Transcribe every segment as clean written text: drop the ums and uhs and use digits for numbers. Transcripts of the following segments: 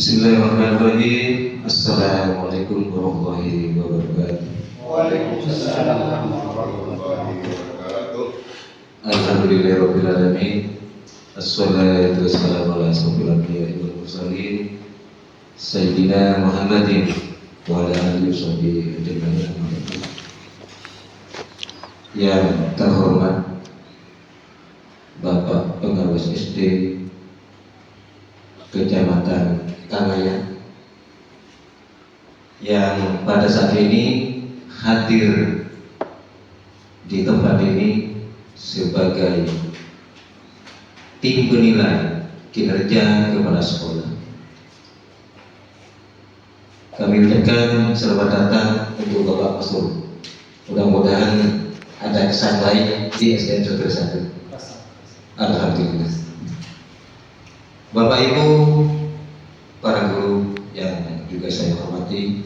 Bismillahirrahmanirrahim. Assalamualaikum warahmatullahi wabarakatuh. Waalaikumsalam warahmatullahi wabarakatuh. Alhamdulillahirabbil alamin. Assalatu wassalamu ala asyrofil anbiya'i wal mursalin sayyidina Muhammadin wa ala alihi washabihi ajmain. Yang terhormat Bapak Pengawas SD Kecamatan Kangayan yang pada saat ini hadir di tempat ini sebagai tim penilai kinerja kepala sekolah. Kami ucapkan selamat datang untuk Bapak Pastor. Mudah-mudahan ada kesan baik di SDN Sumber 1. Alhamdulillah. Bapak Ibu, para guru yang juga saya hormati,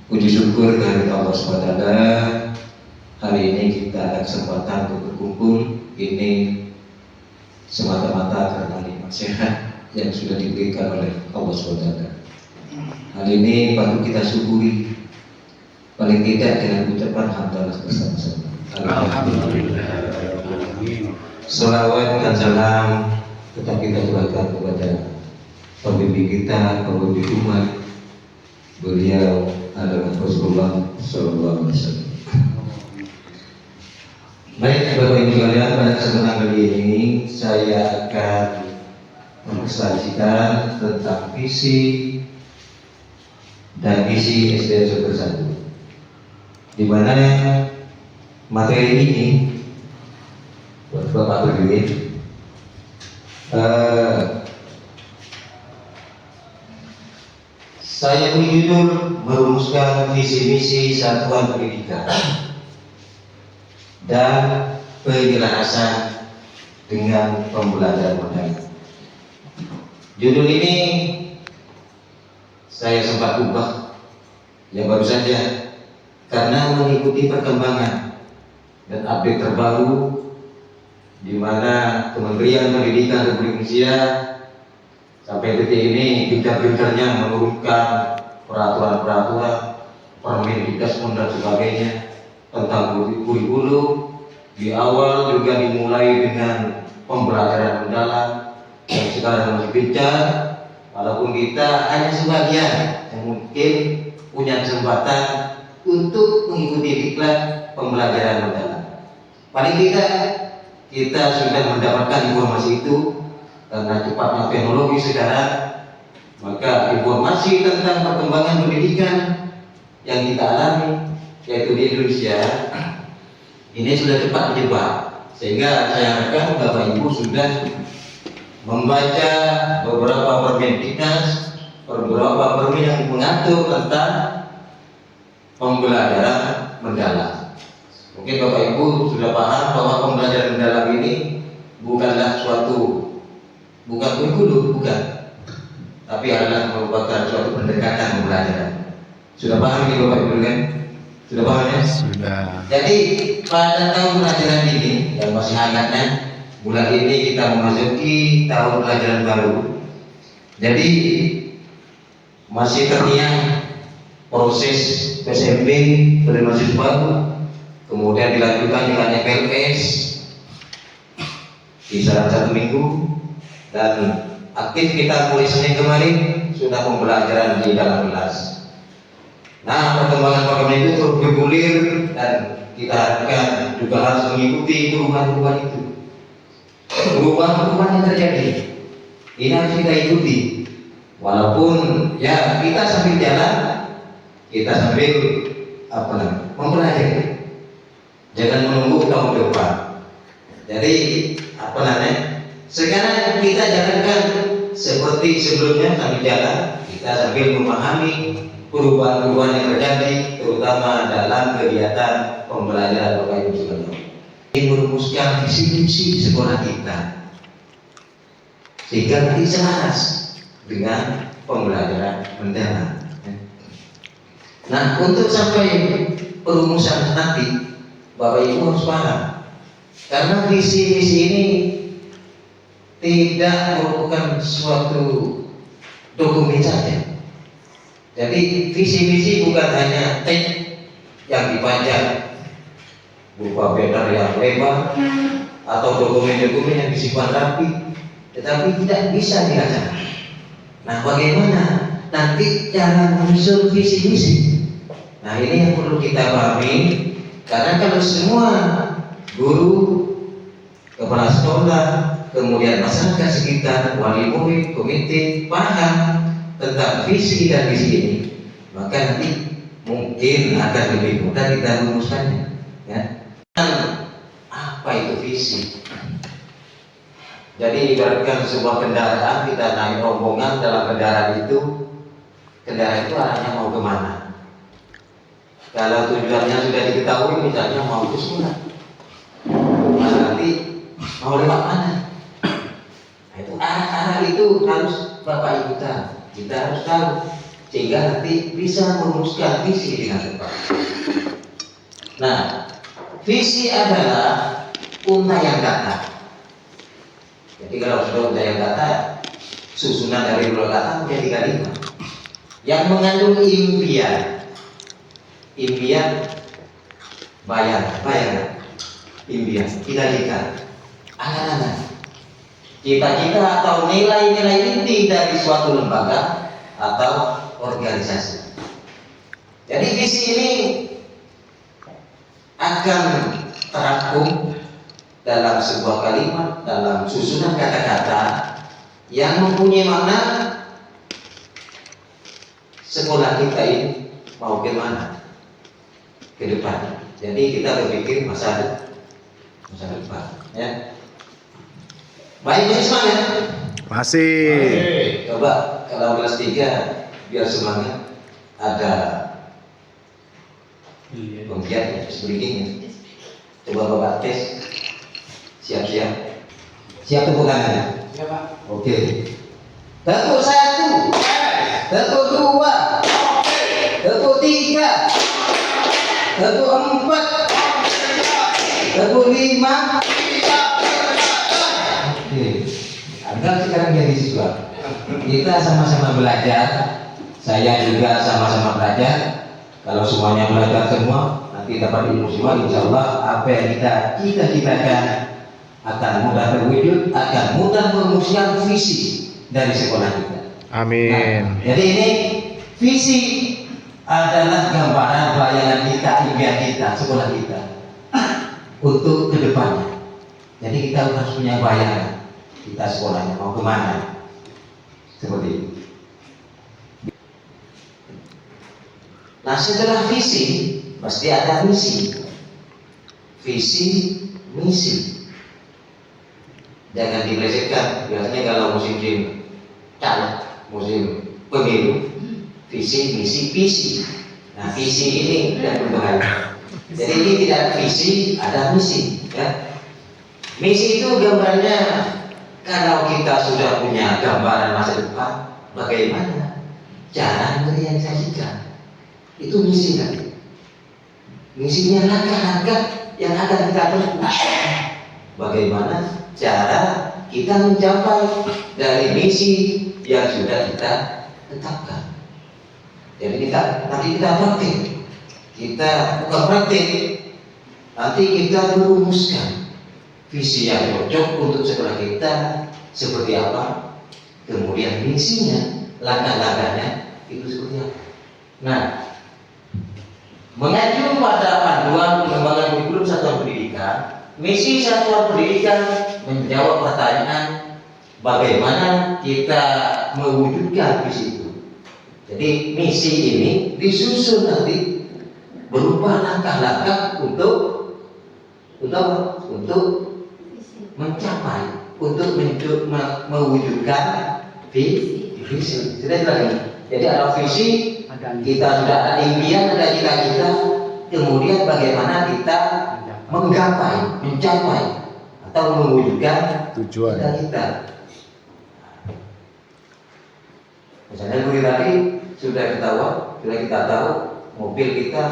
puji syukur dari Allah SWT. Hari ini kita ada kesempatan untuk berkumpul. Ini semata-mata karena nikmat sehat yang sudah diberikan oleh Allah SWT. Hal ini patut kita syukuri, paling tidak dengan ucapan hamdalah bersama-sama. Alhamdulillah. Salawat dan salam tetap kita curahkan kepada pembimbing kita, pembimbing umat. Beliau adalah Rasulullah Sallallahu Alaihi Wasallam. Baik Bapak Ibu sekalian, pada kesempatan kali ini saya akan mempresentasikan tentang visi dan misi SDN Sumber 1, di mana materi ini buat Bapak berdiri. Saya punya judul merumuskan visi misi satuan pendidikan dan penyelarasan dengan pembelajaran modern. Judul ini saya sempat ubah yang baru saja karena mengikuti perkembangan dan update terbaru di mana Kementerian Pendidikan Republik Indonesia sampai detik ini gencar-gencarnya menurunkan peraturan-peraturan, Permendikbud dan sebagainya tentang kurikulum. Di awal juga dimulai dengan pembelajaran mendalam yang sekarang masih gencar, walaupun kita hanya sebagian yang mungkin punya kesempatan untuk mengikuti diklat pembelajaran mendalam. Paling tidak kita sudah mendapatkan informasi itu karena cepatnya teknologi sekarang, maka informasi tentang perkembangan pendidikan yang kita alami yaitu di Indonesia ini sudah cepat menyebar, sehingga saya harapkan Bapak Ibu sudah membaca beberapa Permendiknas, beberapa permen yang mengatur tentang pembelajaran mendalam. Mungkin Bapak Ibu sudah paham bahwa pembelajaran mendalam ini bukanlah bukan kurikulum, bukan, tapi adalah merupakan suatu pendekatan pembelajaran. Sudah paham ini Bapak Ibu kan? Sudah paham ya? Sudah. Jadi pada tahun pelajaran ini yang masih hangatnya, bulan ini kita memasuki tahun pelajaran baru. Jadi masih terngiang proses PSMB dari mahasiswa baru, kemudian dilanjutkan dengan FLS di salah satu minggu, dan aktif kita mulai Senin kemarin sudah pembelajaran di dalam kelas. Nah, perkembangan itu terus bergulir dan kita harapkan juga harus mengikuti perubahan-perubahan itu. Perubahan-perubahan yang terjadi ini harus kita ikuti, walaupun ya kita sambil jalan, kita sambil mempelajari. Jangan menunggu tahun depan. Jadi sekarang kita jalankan seperti sebelumnya kami jalan, kita sambil memahami perubahan-perubahan yang terjadi, terutama dalam kegiatan pembelajaran Bapak Ibu sekalian. Ini merumuskan visi misi sekolah kita, sehingga nanti selaras dengan pembelajaran mendalam. Nah, untuk sampai perumusan nanti, Bapak Ibu harus paham, karena visi misi ini tidak merupakan suatu dokumen saja. Jadi visi misi bukan hanya teks yang dipajang berupa banner yang lebar atau dokumen-dokumen yang disimpan rapi, tetapi tidak bisa dilaksanakan. Nah, bagaimana nanti cara menyusun visi misi? Nah, ini yang perlu kita pahami, karena kalau semua guru, kepala sekolah, kemudian masyarakat sekitar, wali murid, komite paham tentang visi dan misi ini, maka nanti mungkin akan lebih mudah kita rumuskannya. Ya. Apa itu visi? Jadi ibaratkan sebuah kendaraan, kita naik rombongan dalam kendaraan itu arahnya mau kemana? Kalau tujuannya sudah diketahui, misalnya mau ke sungai, nah nanti mau lewat mana? Nah, itu arah itu harus Bapak Ibu tahu, kita harus tahu, sehingga nanti bisa merumuskan visi dengan tepat. Nah, visi adalah untayan kata. Jadi kalau sudah untayan kata, susunan dari dua kata menjadi kalimat yang mengandung impian, bayangan, impian, cita-cita, angan-angan, cita-cita atau nilai-nilai inti dari suatu lembaga atau organisasi. Jadi visi ini akan terangkum dalam sebuah kalimat, dalam susunan kata-kata yang mempunyai makna sekolah kita ini mau ke mana ke depan. Jadi kita berpikir masa depan, ya. Baik, masih semangat? Masih. Coba kalau kelas 3 biar semangat, ada penggiatnya, speakingnya. Coba Bapak tes. Siap-siap. Siap tepuk tangannya? Ya Pak. Oke. Tepuk 1, tepuk 2, tepuk 3, tepuk 4, tepuk 5. Oke. Anda sekarang jadi siswa. Kita sama-sama belajar. Saya juga sama-sama belajar. Kalau semuanya belajar semua, nanti dapat ilmu semua. Insya Allah apa yang kita cita-citakan akan mudah terwujud, akan mudah merumuskan visi dari sekolah kita. Amin. Nah, jadi ini visi adalah gambaran bayangan kita, impian kita, sekolah kita untuk kedepannya. Jadi kita harus punya bayangan kita sekolahnya mau kemana, seperti itu. Nah, setelah visi pasti ada misi, visi, misi. Jangan dipelesetkan. Biasanya kalau musim caleg, musim pemilu, visi, misi, visi. Nah, visi ini tidak berbahaya. Jadi ini tidak ada visi, ada misi. Ya. Misi itu gambarnya, kalau kita sudah punya gambaran masa depan, bagaimana cara merealisasikan. Itu misi kan. Misinya langkah-langkah yang akan kita tempuh. Bagaimana cara kita mencapai dari misi yang sudah kita tetapkan. Jadi nanti kita praktik. Kita bukan praktik, nanti kita merumuskan visi yang cocok untuk sekolah kita seperti apa, kemudian misinya, langkah-langkahnya itu seperti apa. Nah, mengacu pada panduan pengembangan kurikulum satuan pendidikan, misi satuan pendidikan menjawab pertanyaan bagaimana kita mewujudkan visi itu. Jadi misi ini disusun nanti berupa langkah-langkah untuk mencapai, untuk mewujudkan visi. Sudah jelas. Jadi ada visi, kita sudah ada impian, ada cita-cita, kemudian bagaimana kita mencapai atau mewujudkan Tujuan. cita-cita. Misalnya dulu tadi sudah ketahuan, sudah kita tahu mobil kita,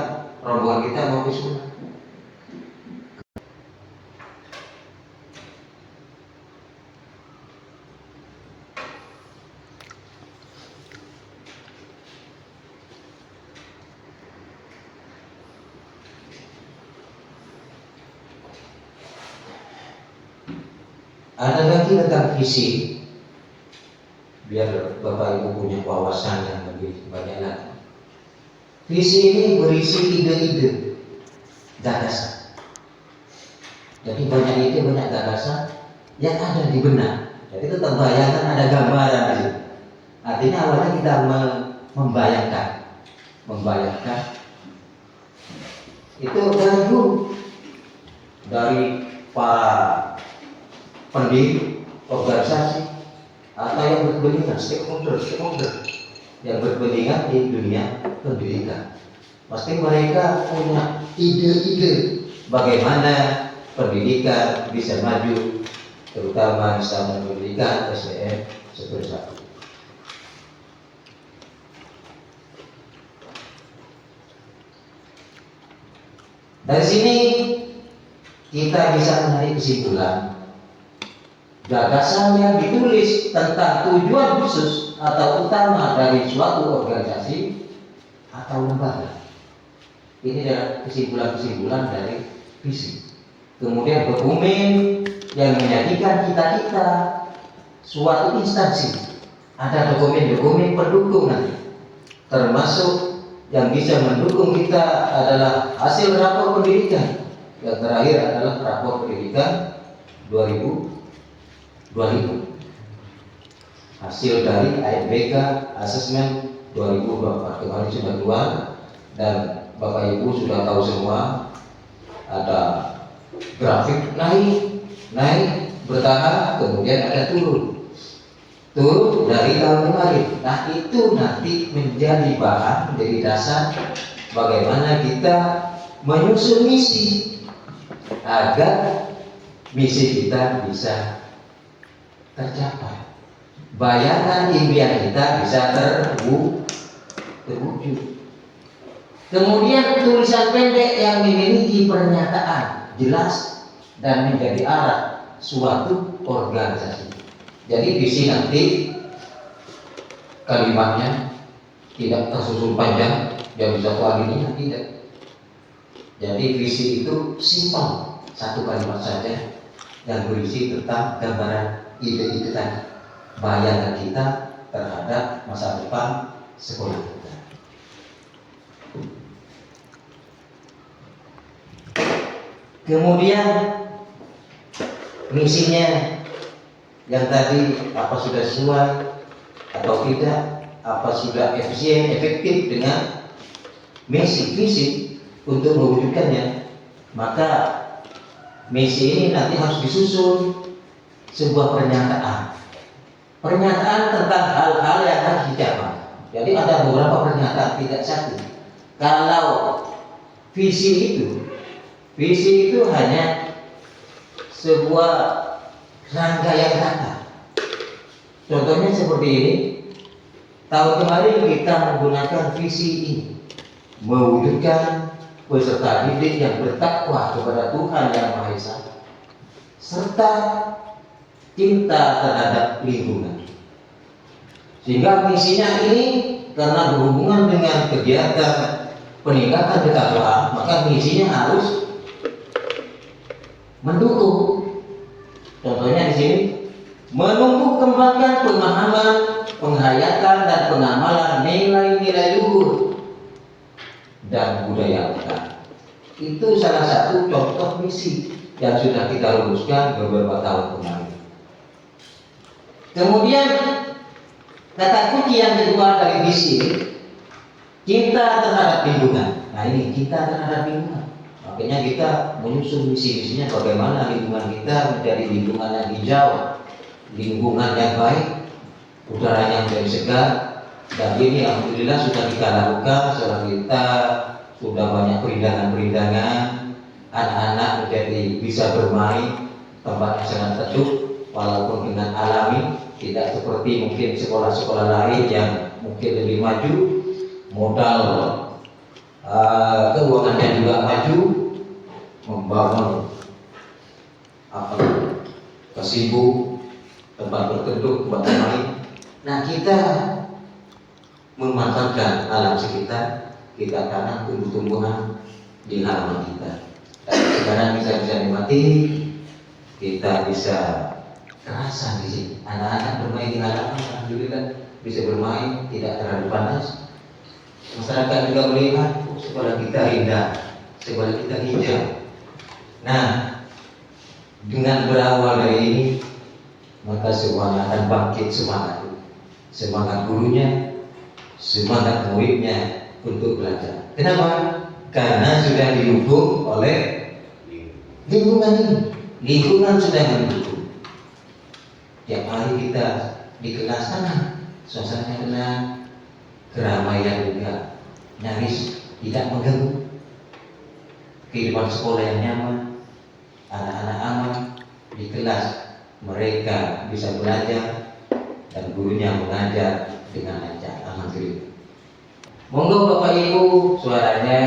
rombongan kita mau ke sungai. Ada lagi tentang visi, biar Bapak Ibu punya wawasan yang lebih banyak lagi. Visi ini berisi ide-ide, gagasan. Jadi banyak ide, banyak gagasan yang ada di benak. Jadi tetap bayangkan ada gambaran di situ. Artinya awalnya kita membayangkan itu dari para pendiri organisasi atau yang berkepentingan stakeholder yang berkepentingan di dunia pendidikan. Pasti mereka punya ide-ide bagaimana pendidikan bisa maju, terutama misalnya pendidikan SDM seterusnya. Dari sini kita bisa menarik kesimpulan gagasan yang ditulis tentang tujuan khusus atau utama dari suatu organisasi atau lembaga. Ini adalah kesimpulan-kesimpulan dari visi. Kemudian dokumen yang menjadikan kita suatu instansi. Ada dokumen-dokumen pendukung nanti, termasuk yang bisa mendukung kita adalah hasil rapor pendidikan. Yang terakhir adalah rapor pendidikan 2020. Hasil dari AFBK Assessment 2024 kemarin sudah keluar dan Bapak Ibu sudah tahu semua. Ada grafik naik bertahap, kemudian ada turun dari tahun kemarin. Nah, itu nanti menjadi bahan, menjadi dasar bagaimana kita menyusun misi agar misi kita bisa tercapai. Bayangan impian kita bisa terwujud. Kemudian tulisan pendek yang memiliki pernyataan jelas dan menjadi arah suatu organisasi. Jadi visi nanti kalimatnya tidak tersusun panjang, yang bisa ini tidak. Jadi visi itu simpel, satu kalimat saja yang berisi tentang gambaran ide-ide tadi, bayangan kita terhadap masa depan sekolah kita. Kemudian misinya yang tadi apa sudah sesuai atau tidak, apa sudah efisien, efektif dengan misi visi untuk mewujudkannya, maka misi ini nanti harus disusun sebuah pernyataan tentang hal-hal yang harus dicapai. Jadi ada beberapa pernyataan, tidak satu. Kalau visi itu hanya sebuah rangkaian kata. Contohnya seperti ini. Tahun kemarin kita menggunakan visi ini, mewujudkan peserta didik yang bertakwa kepada Tuhan Yang Maha Esa serta cinta terhadap lingkungan. Sehingga misinya ini karena berhubungan dengan kegiatan peningkatan ketakwaan, maka misinya harus mendukung. Contohnya di sini, menumbuh kembangkan pemahaman, penghayatan dan pengamalan nilai-nilai luhur dan budaya lokal. Itu salah satu contoh misi yang sudah kita rumuskan beberapa tahun kemarin. Kemudian kata kunci yang kedua dari misi, cinta terhadap lingkungan. Nah ini cinta terhadap lingkungan. Makanya kita menyusun misi-misinya bagaimana lingkungan kita menjadi lingkungan yang hijau, lingkungan yang baik, udaranya menjadi segar. Dan ini alhamdulillah sudah kita lakukan setelah kita sudah banyak perindangan-perindangan, anak-anak menjadi bisa bermain, tempatnya sangat teduh walaupun dengan alami, tidak seperti mungkin sekolah-sekolah lain yang mungkin lebih maju, modal keuangannya juga maju, membangun kesibu, tempat berteduh, tempat bermain. Nah kita memanfaatkan alam sekitar, kita tanam tumbuh-tumbuhan di halaman kita. Dan sekarang kita bisa nikmati, kita bisa kekerasan di sini. Anak-anak bermain di halaman, alhamdulillah bisa bermain, tidak terlalu panas. Masyarakat juga melihat sekolah kita indah, sekolah kita hijau. Nah, dengan berawal dari ini, maka semuanya akan bangkit semangat. Semangat gurunya, semangat muridnya untuk belajar. Kenapa? Karena sudah didukung oleh lingkungan ini. Lingkungan sudah mendukung. Tiap hari kita di kelas sana, suasana tenang, keramaian juga nyaris tidak mengganggu. Kehidupan sekolah yang nyaman, anak-anak aman di kelas, mereka bisa belajar dan gurunya mengajar dengan lancar. Alhamdulillah. Monggo Bapak Ibu suaranya,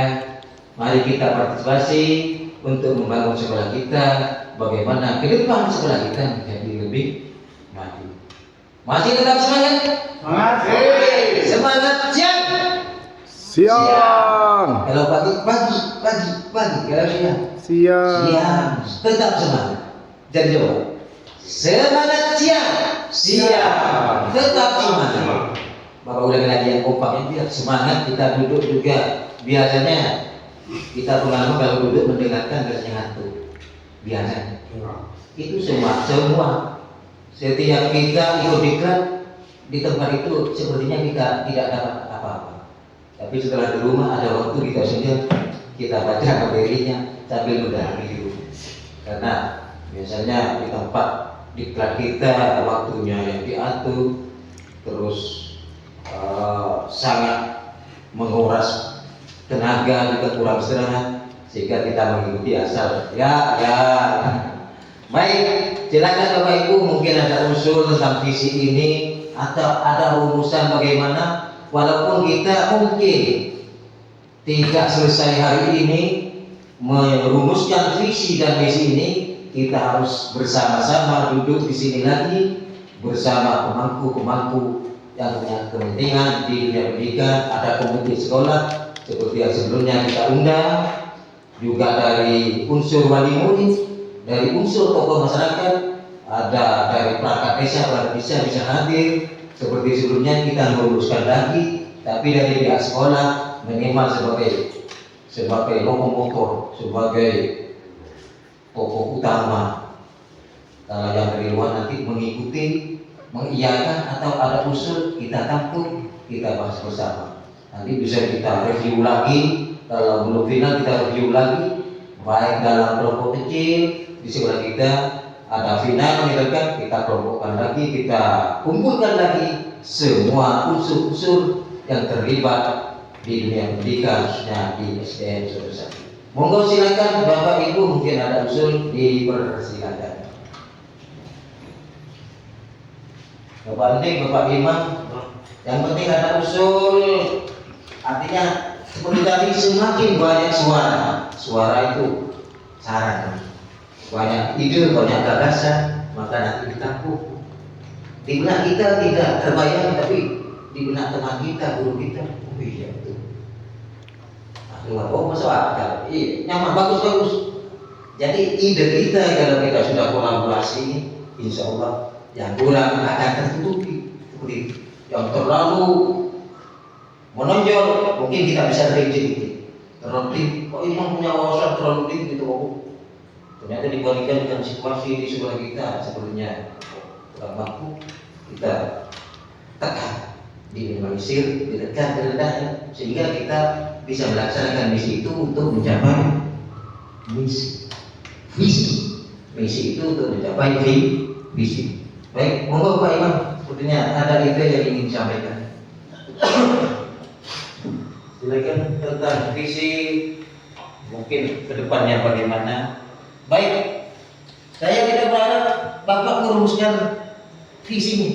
mari kita partisipasi untuk membangun sekolah kita. Bagaimana ke depan sekolah kita menjadi lebih maju. Masih tetap semangat? Semangat. Semangat siang. Siang. Kalau pagi. Kalau siang. Siang. Tetap semangat. Jadi coba. Semangat siang. Tetap semangat. Bapak udah ngaji yang kompaknya biar semangat. Kita duduk juga. Biasanya kita pengalaman kalau duduk mendengarkan biasanya ngantuk. Biasanya. Itu semua. Setiap kita ikut diklat di tempat itu sepertinya kita tidak dapat apa-apa. Tapi setelah di rumah ada waktu kita sendiri, kita baca materinya sambil mendalami di rumah. Karena biasanya di tempat diklat kita waktunya yang diatur, terus sangat menguras tenaga, juga kurang istirahat, sehingga kita mengikuti asal ya. Baik, silakan Bapak Ibu, mungkin ada usul tentang visi ini atau ada rumusan bagaimana. Walaupun kita mungkin tidak selesai hari ini merumuskan visi dan misi ini, kita harus bersama-sama duduk di sini lagi bersama pemangku-pemangku yang punya kepentingan di dunia pendidikan. Ada komite sekolah seperti yang sebelumnya kita undang, juga dari unsur wali murid, dari unsur tokoh masyarakat, ada dari perangkat desa bisa hadir. Seperti sebelumnya kita merumuskan lagi, tapi dari pihak sekolah minimal sebagai lokomotor, sebagai tokoh utama. Kalau yang dari luar nanti mengikuti, mengiyakan atau ada usul kita tampung, kita bahas bersama. Nanti bisa kita review lagi. Kalau belum final kita review lagi, baik dalam kelompok kecil di sekolah kita. Ada final misalkan, kita kelompokkan lagi, kita kumpulkan lagi semua unsur-unsur yang terlibat di dunia pendidikan, khususnya di SDM sebesar. Monggo silakan Bapak Ibu, mungkin ada usul, dipersilakan. Bapak penting, Bapak Imam, yang penting ada usul. Artinya seperti tadi, semakin banyak suara itu saran. Banyak ide, banyak gagasan, maka nanti ditampung. Di benak kita tidak terbayang, tapi di benak teman kita, guru kita, oh iya betul. Oh masuk akal, iya nyaman, bagus. Jadi ide kita kalau kita sudah kolaborasi, insya Allah yang kurang akan tertutupi. Seperti yang terlalu menonjol, mungkin kita bisa sedikit. Terlalu tinggi, kok Imam punya wawasan terlalu tinggi gitu. Ternyata dibandingkan dengan situasi di sekolah kita sepertinya kurang mampu, kita tekan, diminimalisir, ditekan, direndah, sehingga kita bisa melaksanakan misi itu untuk mencapai misi itu untuk mencapai visi. Baik, monggo Pak Imam, sepertinya ada ide yang ingin disampaikan. Silakan tentang visi, mungkin kedepannya bagaimana. Baik, saya tidak berharap Bapak merumuskan visi ini,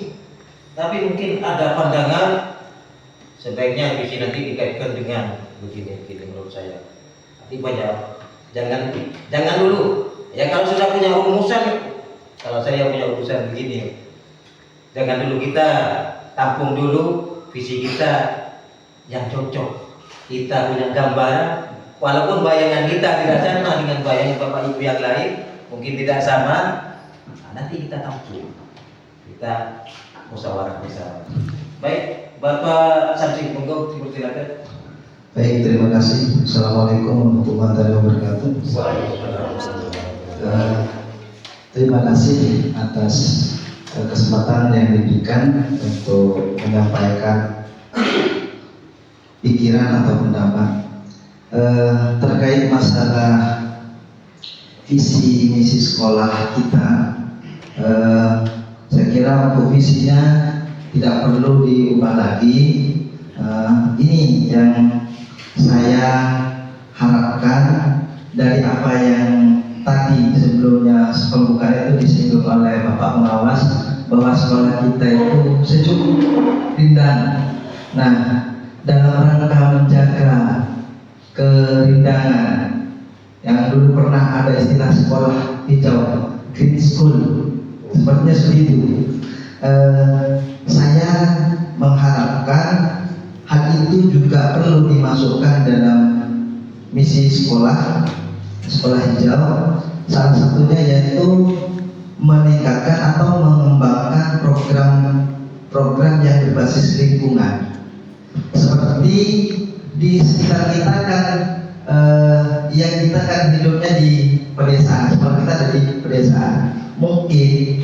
tapi mungkin ada pandangan sebaiknya visi nanti dikaitkan dengan begini menurut saya. Nanti banyak, jangan dulu. Ya kalau sudah punya rumusan, kalau saya punya rumusan begini, jangan dulu, kita tampung dulu visi kita yang cocok. Kita punya gambaran. Walaupun bayangan kita tidak sama dengan bayangan Bapak Ibu yang lain, mungkin tidak sama, nanti kita tampung. kita musyawarah bersama. Baik, Bapak Samsi, monggo dipersilakan. Baik, terima kasih. Assalamualaikum warahmatullahi wabarakatuh. Terima kasih atas kesempatan yang diberikan untuk menyampaikan pikiran atau pendapat terkait masalah visi misi sekolah kita. Saya kira untuk visinya tidak perlu diubah lagi. Ini yang saya harapkan dari apa yang tadi sebelumnya pembukaan itu disinggung oleh Bapak Pengawas, bahwa sekolah kita itu sejuk, rindang. Nah, dalam rangka menjaga kerindangan, yang dulu pernah ada istilah sekolah hijau, green school, sepertinya seperti itu. Saya mengharapkan hal itu juga perlu dimasukkan dalam misi sekolah hijau. Salah satunya yaitu meningkatkan atau mengembangkan program yang berbasis lingkungan. Seperti di sekitar kita kan, yang kita kan hidupnya di pedesaan, sekolah kita ada di pedesaan. Mungkin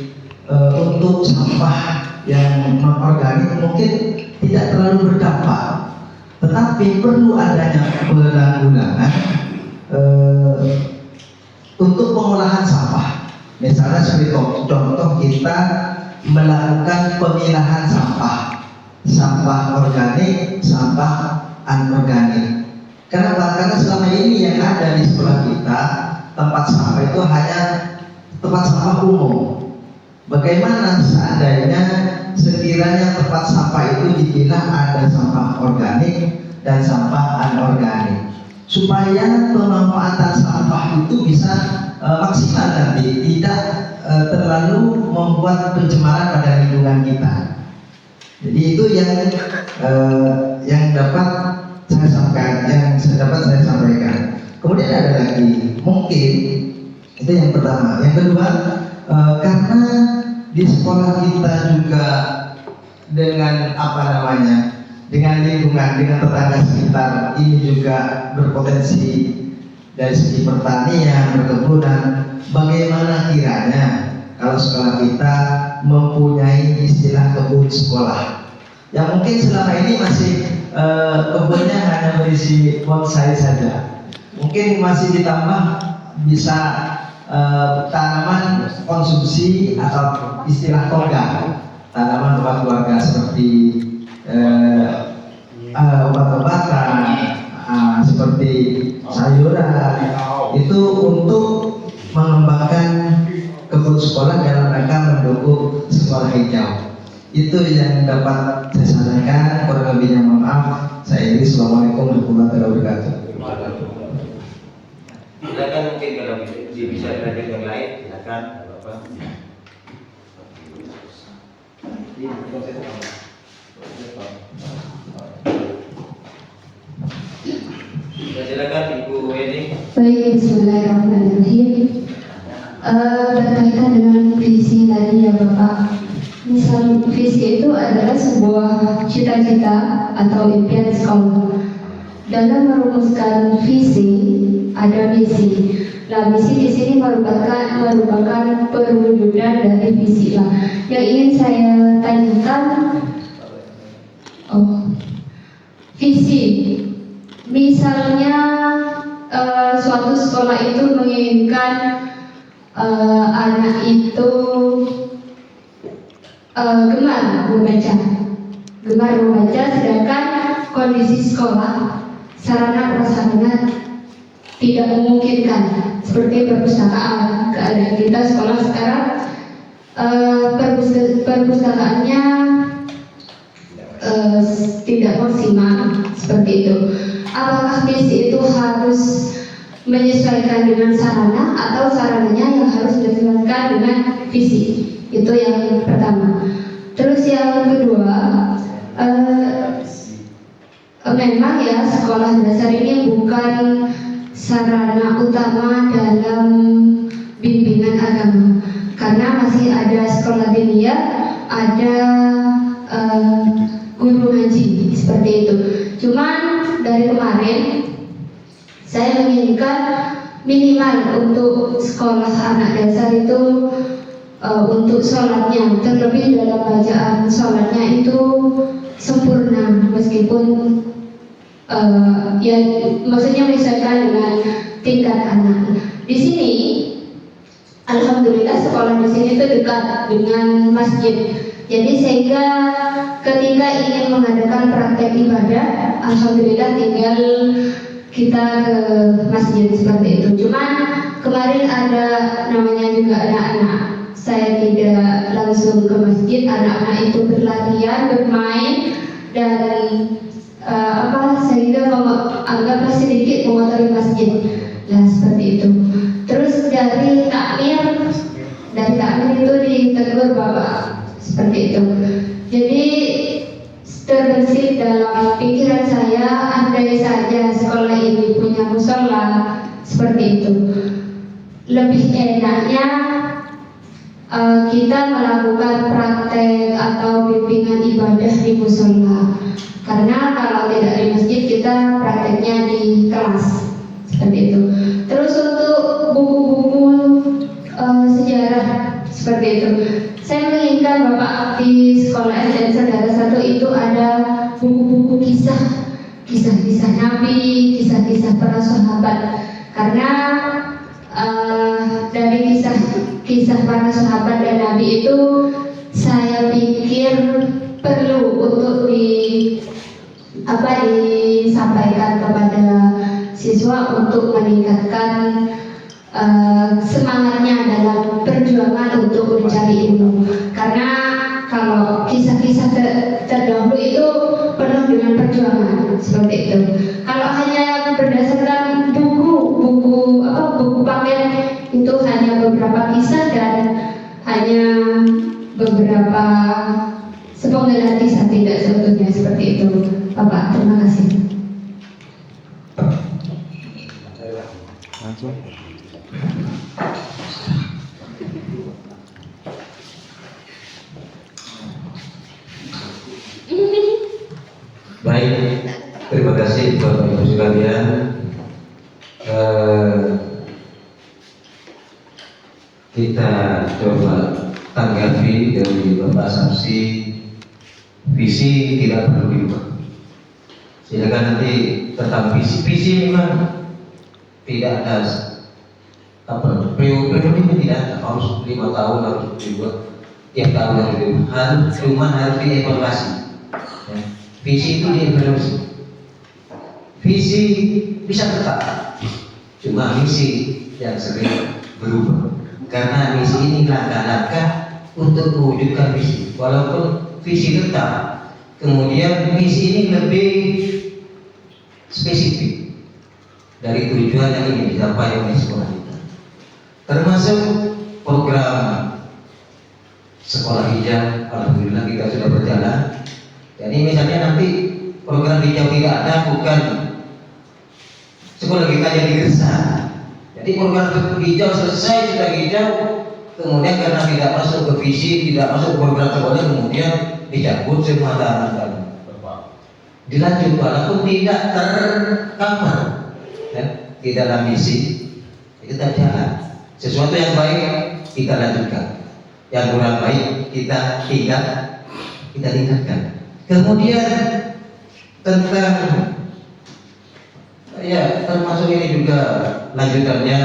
untuk sampah yang non organik mungkin tidak terlalu berdampak, tetapi perlu adanya penanggulangan untuk pengolahan sampah. Misalnya seperti contoh kita melakukan pemilahan sampah organik, sampah anorganik. Kenapa? Karena selama ini yang ada di sekolah kita tempat sampah itu hanya tempat sampah umum. Bagaimana seandainya sekiranya tempat sampah itu dipilah ada sampah organik dan sampah anorganik, supaya pemanfaatan sampah itu bisa maksimal nanti, tidak terlalu membuat pencemaran pada lingkungan kita. Jadi itu yang dapat saya sampaikan, Kemudian ada lagi, mungkin itu yang pertama. Yang kedua, karena di sekolah kita juga dengan dengan lingkungan, dengan tetangga sekitar ini juga berpotensi dari segi pertanian, perkebunan. Bagaimana kiranya kalau sekolah kita mempunyai istilah kebun sekolah, yang mungkin selama ini masih kebunnya hanya berisi bonsai saja, mungkin masih ditambah bisa tanaman konsumsi atau istilah toga, tanaman buat keluarga seperti obat-obatan, seperti sayuran, itu untuk mengembangkan kebun sekolah dalam rangka mendukung sekolah hijau. Itu yang dapat saya sampaikan. Kurang lebihnya mohon maaf. Saya Iris. Assalamualaikum warahmatullahi wabarakatuh. Silakan, mungkin kalau bisa dilanjut yang lain, silakan Bapak. Silakan Ibu Weni. Baik, bismillahirrahmanirrahim. Berkaitan dengan visi tadi ya Bapak. Misal visi itu adalah sebuah cita-cita atau impian sekolah. Dalam merumuskan visi ada misi. Nah, misi di sini merupakan perwujudan dari visi lah. Yang ingin saya tanyakan, visi. Misalnya suatu sekolah itu menginginkan anak itu gemar membaca, sedangkan kondisi sekolah sarana prasarana tidak memungkinkan, seperti perpustakaan. Keadaan kita sekolah sekarang perpustakaannya tidak maksimal, seperti itu. Apakah visi itu harus menyesuaikan dengan sarana atau sarananya yang harus disesuaikan dengan visi? Itu yang pertama. Terus yang kedua, memang ya sekolah dasar ini bukan sarana utama dalam bimbingan agama, karena masih ada sekolah diniyah ada guru ngaji seperti itu. Cuman dari kemarin saya menginginkan minimal untuk sekolah anak dasar itu untuk sholatnya, terlebih dalam bacaan sholatnya itu sempurna, meskipun ya maksudnya menyesuaikan dengan tingkat anak. Di sini, alhamdulillah sekolah di sini itu dekat dengan masjid. Jadi sehingga ketika ingin mengadakan praktek ibadah, alhamdulillah tinggal kita ke masjid seperti itu. Cuman kemarin ada namanya juga anak-anak. Saya tidak langsung ke masjid, anak-anak itu berlarian, bermain, dan sehingga anggaplah sedikit mengotori masjid. Nah seperti itu. Terus dari takmir itu ditegur Bapak seperti itu. Jadi terbesit dalam pikiran saya, andai saja sekolah ini punya musola seperti itu, lebih enaknya kita melakukan praktek atau bimbingan ibadah di musola. Karena kalau tidak di masjid, kita prakteknya di kelas seperti itu. Terus untuk buku-buku sejarah seperti itu, saya menginginkan Bapak di sekolah SDN Saudara 1 itu ada buku-buku kisah-kisah Nabi, kisah-kisah para sahabat. Karena dari kisah para sahabat dan Nabi itu saya pikir perlu untuk disampaikan kepada siswa untuk meningkatkan semangatnya dalam perjuangan untuk mencari ilmu. Karena kalau kisah-kisah terdahulu itu penuh dengan perjuangan seperti itu. Kalau hanya berdasarkan buku paket itu hanya beberapa kisah dan hanya beberapa sepenggal kisah, tidak seutuhnya seperti itu. Bapak, terima kasih. Langsung. Baik, terima kasih Bapak Ibu sekalian. Kita coba tanggapi dari Bapak Samsi. Visi tidak perlu diubah. Silakan nanti tentang visi memang tidak ada periode ini tidak ada, harus 5 tahun harus dibuat, tiap tahun harus dibuat, harus dievaluasi. Ya. Visi itu dievaluasi. Visi bisa tetap, cuma misi yang sering berubah. Karena misi ini langkah-langkah untuk mewujudkan visi. Walaupun visi tetap, kemudian misi ini lebih spesifik dari tujuan yang ingin dicapai oleh sekolah kita. Termasuk program sekolah hijau, alhamdulillah kita sudah berjalan. Jadi misalnya nanti program hijau tidak ada, bukan sekolah kita jadi gersang. Jadi program hijau selesai, sudah hijau, kemudian karena tidak masuk ke visi, tidak masuk ke program sekolah, kemudian dicabut semua tahanan. Dilanjut walaupun tidak tercover ya, di dalam misi itu tak jalan. Sesuatu yang baik kita lanjutkan, yang kurang baik kita tingkatkan. Kemudian tentang ya termasuk ini juga lanjutannya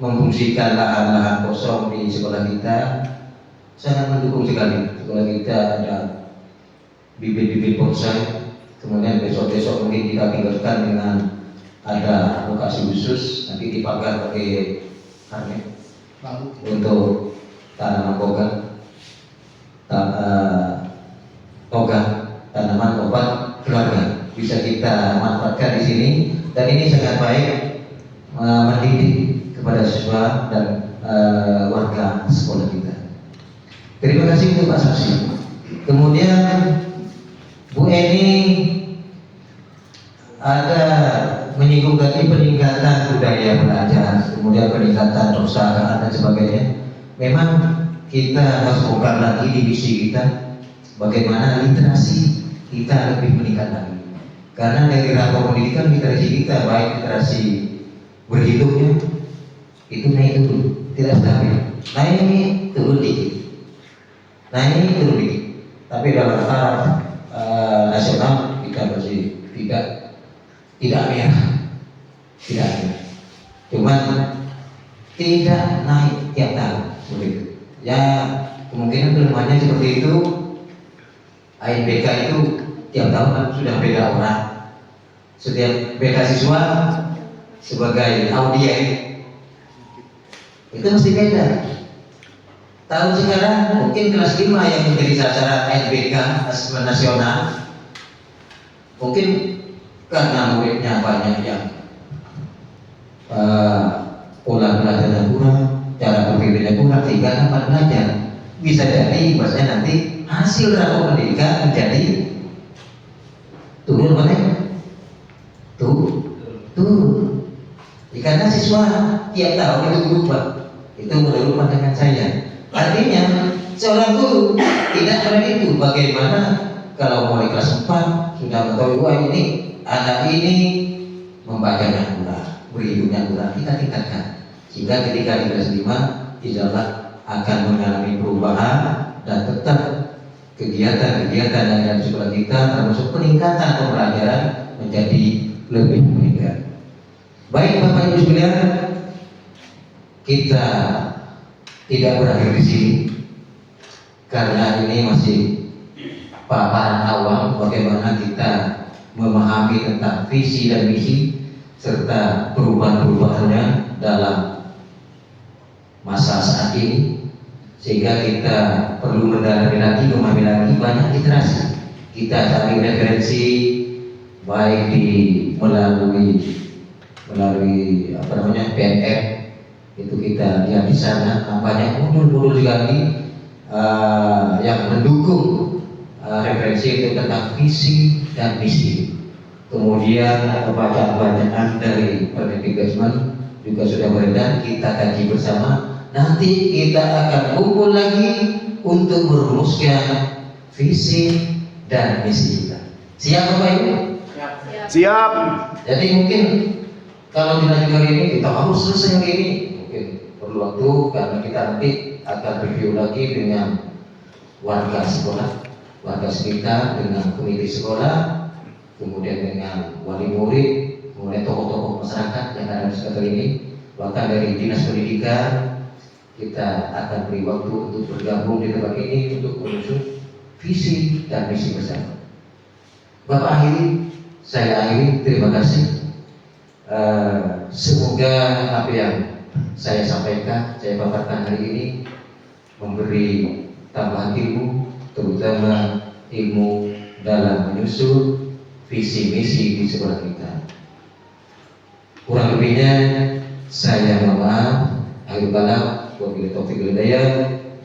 memfungsikan lahan-lahan kosong di sekolah kita. Sangat mendukung sekali. Sekolah kita ada bibit-bibit bonsai. Kemudian besok-besok mungkin kita tinggalkan dengan ada lokasi khusus, nanti dipagar pakai karnet untuk tanaman tanaman obat keluarga bisa kita manfaatkan di sini, dan ini sangat baik mendidik kepada siswa dan warga sekolah kita. Terima kasih untuk Pak Saksi. Kemudian Bu Eni ada menyinggung tadi peningkatan budaya belajar, kemudian peningkatan usaha dan sebagainya. Memang kita harus bongkar lagi di visi kita, bagaimana literasi kita lebih meningkat lagi. Karena dari rapor pendidikan literasi kita, baik literasi berhitungnya itu naik turun, tidak stabil. Naik turun dikit, naik turun dikit. Tapi dalam taraf nasional kita masih tidak merah, tidak merah. Cuman tidak naik tiap tahun seperti itu. Ya kemungkinan kelemahannya seperti itu. ANBK itu tiap tahun kan sudah beda orang. Setiap beda siswa sebagai audien itu mesti beda. Tahun sekarang mungkin kelas 5 yang menjadi sasaran ANBK asesmen nasional, mungkin karena muridnya banyak yang pola belajarnya kurang, cara berpikirnya kurang, sehingga tempat belajar bisa jadi bahasanya nanti hasil rapor pendidikan menjadi turun mana? Turun. Karena siswa tiap tahun itu berubah. Itu menurut pandangan saya. Artinya seorang guru tidak pernah itu bagaimana kalau mulai kelas 4 sudah mengetahui wah ini anak ini membacanya kurang, berhitungnya kurang, kita tingkatkan sehingga ketika di kelas 5 insyaallah akan mengalami perubahan dan tetap kegiatan-kegiatan yang ada di sekolah kita termasuk peningkatan pembelajaran menjadi lebih meningkat. Baik Bapak Ibu sekalian, kita tidak berakhir di sini karena ini masih paparan awal bagaimana kita memahami tentang visi dan misi serta perubahan-perubahannya dalam masa saat ini, sehingga kita perlu mendalami lagi, memahami lagi banyak literasi. Kita cari referensi baik di melalui PNF itu kita lihat di sana banyak modul-modul sekali yang mendukung referensi itu tentang visi dan misi. Kemudian bacaan-bacaan dari Permendikbud juga sudah beredar, kita kaji bersama. Nanti kita akan kumpul lagi untuk merumuskan visi dan misi kita. Siap Bapak Ibu? Siap. Jadi mungkin kalau dilanjut hari ini kita harus selesai hari ini. Mungkin perlu waktu karena kita nanti akan review lagi dengan warga sekolah, warga sekitar, dengan komite sekolah, kemudian dengan wali murid, kemudian tokoh-tokoh masyarakat yang ada di sekitar ini, bahkan dari dinas pendidikan. Kita akan beri waktu untuk bergabung di tempat ini untuk menyusun visi dan misi bersama. Bapak akhiri, saya akhiri, terima kasih. Semoga apa yang saya sampaikan, saya paparkan hari ini memberi tambahan ilmu, terutama ilmu dalam menyusun visi misi di sekolah kita. Kurang lebihnya saya mohon maaf. Akhirul kalam, wabillahi taufiq wal hidayah.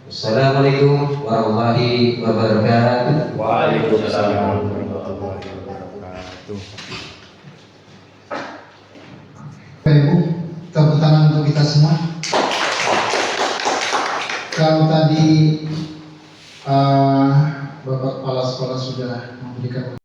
Wassalamualaikum warahmatullahi wabarakatuh. Waalaikumsalam warahmatullahi wabarakatuh. Bapak Ibu, tepuk tangan untuk kita semua. Kalau tadi Bapak Kepala Sekolah sudah memberikan